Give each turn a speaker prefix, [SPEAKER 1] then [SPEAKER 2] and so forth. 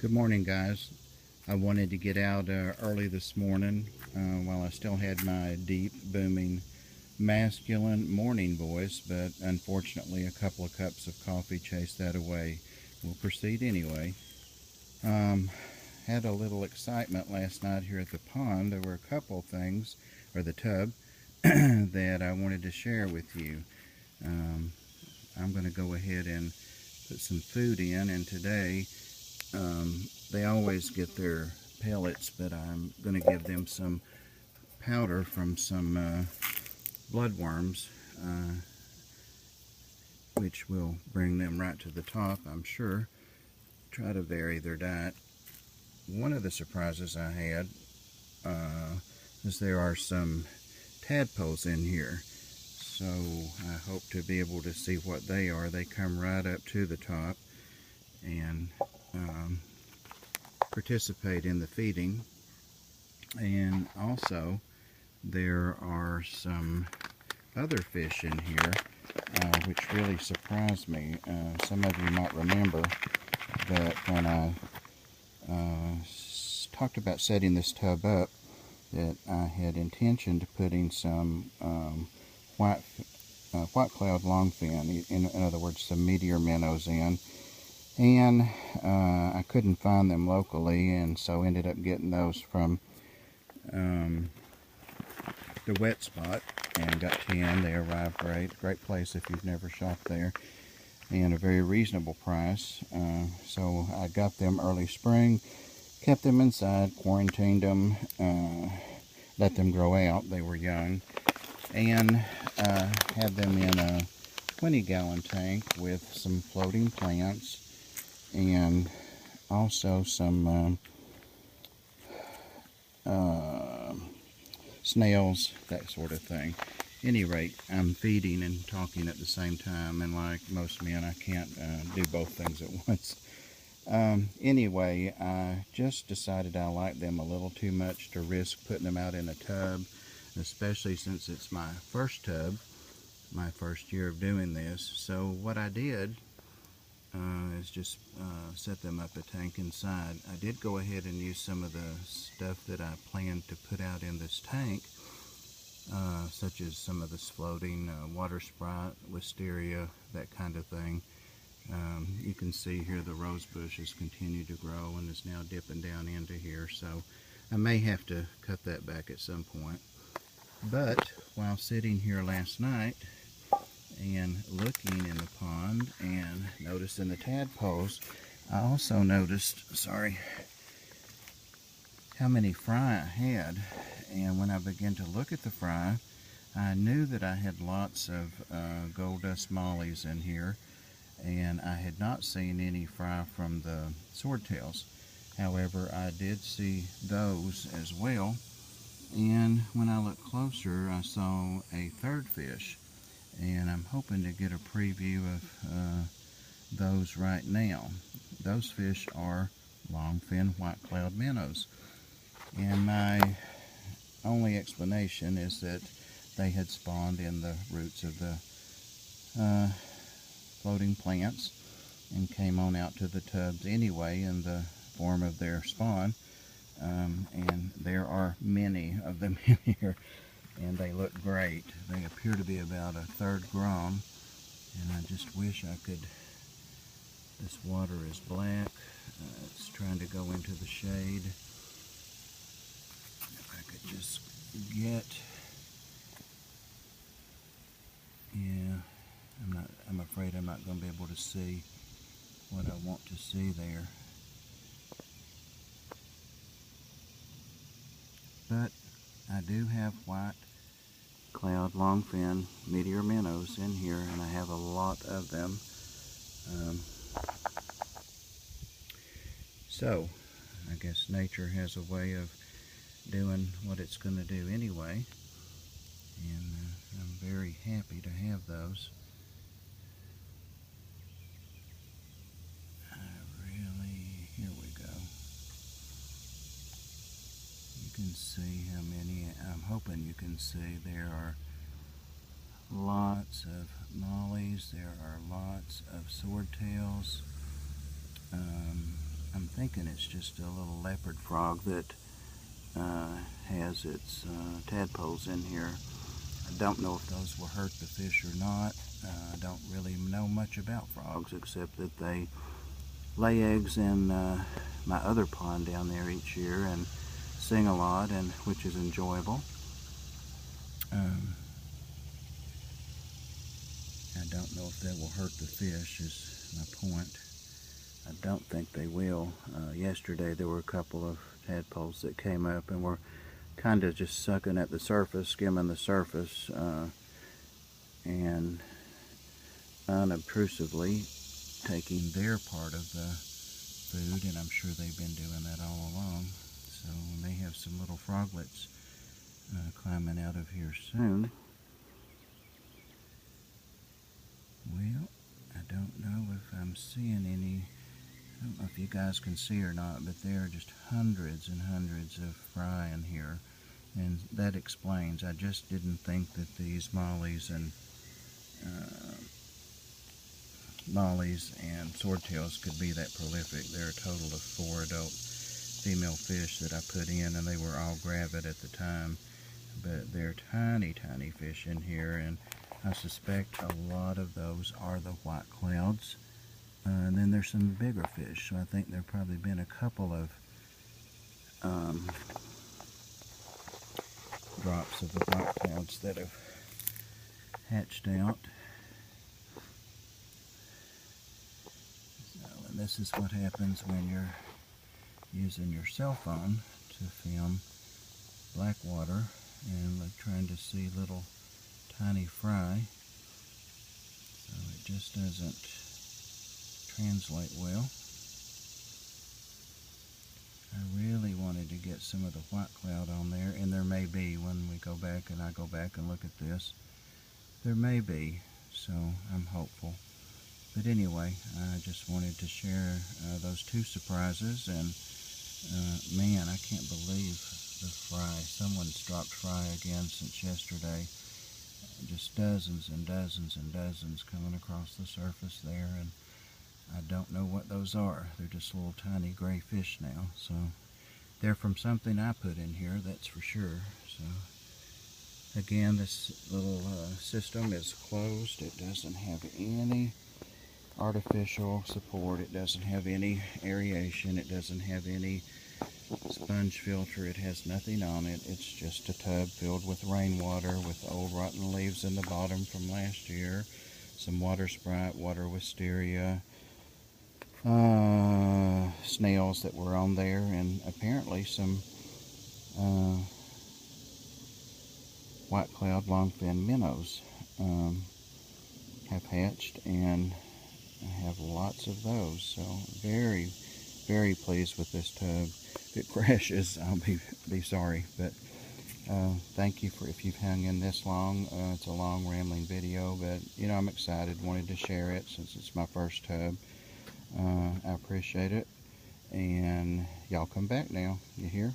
[SPEAKER 1] Good morning, guys. I wanted to get out early this morning while I still had my deep, booming, masculine morning voice, but unfortunately, a couple of cups of coffee chased that away. We'll proceed anyway. Um, had a little excitement last night here at the pond. There were a couple things, or the tub, that I wanted to share with you. Um, I'm going to go ahead and put some food in, and today they always get their pellets, but I'm going to give them some powder from some bloodworms, which will bring them right to the top, I'm sure. Try to vary their diet. One of the surprises I had is there are some tadpoles in here. So I hope to be able to see what they are. They come right up to the top and participate in the feeding. And also there are some other fish in here which really surprised me. Some of you might remember that when I talked about setting this tub up, that I had intentioned putting some white cloud longfin, in other words some meteor minnows in, and I couldn't find them locally, and so ended up getting those from the wet spot and got 10. They arrived great place if you've never shopped there, and a very reasonable price. So I got them early spring, kept them inside, quarantined them, let them grow out. They were young, and had them in a 20-gallon tank with some floating plants and also some snails, that sort of thing. Any rate, I'm feeding and talking at the same time, and like most men, I can't do both things at once. Anyway, I just decided I like them a little too much to risk putting them out in a tub, especially since it's my first tub, my first year of doing this. So what I did is just set them up a tank inside. I did go ahead and use some of the stuff that I planned to put out in this tank, such as some of this floating water sprite, wisteria, that kind of thing. You can see here the rose bush has continued to grow and is now dipping down into here, so I may have to cut that back at some point. But while sitting here last night and looking in the pond and noticing the tadpoles, I also noticed, how many fry I had. And when I began to look at the fry, I knew that I had lots of gold dust mollies in here, and I had not seen any fry from the swordtails. However, I did see those as well, and when I looked closer, I saw a third fish, and I'm hoping to get a preview of those right now. Those fish are longfin white cloud minnows, and my only explanation is that they had spawned in the roots of the floating plants and came on out to the tubs anyway in the form of their spawn. And there are many of them in here, and they look great. They appear to be about a third grown, and I just wish I could. This water is black. It's trying to go into the shade. If I could just get, yeah, I'm afraid I'm not going to be able to see what I want to see there. But I do have white cloud longfin meteor minnows in here, and I have a lot of them. So I guess nature has a way of doing what it's going to do anyway, and I'm very happy to have those. Here we go. You can see how many. I'm hoping you can see there are lots of mollies, there are lots of swordtails. I'm thinking it's just a little leopard frog that has its tadpoles in here. I don't know if those will hurt the fish or not. I don't really know much about frogs except that they lay eggs in my other pond down there each year and sing a lot, and which is enjoyable. I don't know if that will hurt the fish is my point. I don't think they will. Yesterday there were a couple of tadpoles that came up and were kind of just sucking at the surface, skimming the surface, and unobtrusively taking their part of the food, and I'm sure they've been doing that all along. So we may have some little froglets climbing out of here soon. Well, I don't know if I'm seeing any. I don't know if you guys can see or not, but there are just hundreds and hundreds of fry in here, and that explains. I just didn't think that these mollies and swordtails could be that prolific. There are a total of 4 adult female fish that I put in, and they were all gravid at the time, but they're tiny, tiny fish in here, and I suspect a lot of those are the white clouds. And then there's some bigger fish, so I think there have probably been a couple of drops of the white clouds that have hatched out. So, and this is what happens when you're using your cell phone to film black water and like trying to see little tiny fry. So it just doesn't translate well. I really wanted to get some of the white cloud on there, and there may be when we go back and I go back and look at this. There may be, so I'm hopeful. But anyway, I just wanted to share those 2 surprises, and man, I can't believe the fry. Someone's dropped fry again since yesterday. Just dozens and dozens and dozens coming across the surface there, and I don't know what those are. They're just little tiny gray fish now, so they're from something I put in here, that's for sure. So again, this little system is closed. It doesn't have any artificial support. It doesn't have any aeration. It doesn't have any sponge filter. It has nothing on it. It's just a tub filled with rainwater with old rotten leaves in the bottom from last year, some water sprite, water wisteria, snails that were on there, and apparently some white cloud longfin minnows have hatched, and I have lots of those. So very, very pleased with this tub. If it crashes, I'll be sorry, but thank you for if you've hung in this long. It's a long rambling video, but you know, I'm excited, wanted to share it since it's my first tub. I appreciate it, and y'all come back now, you hear?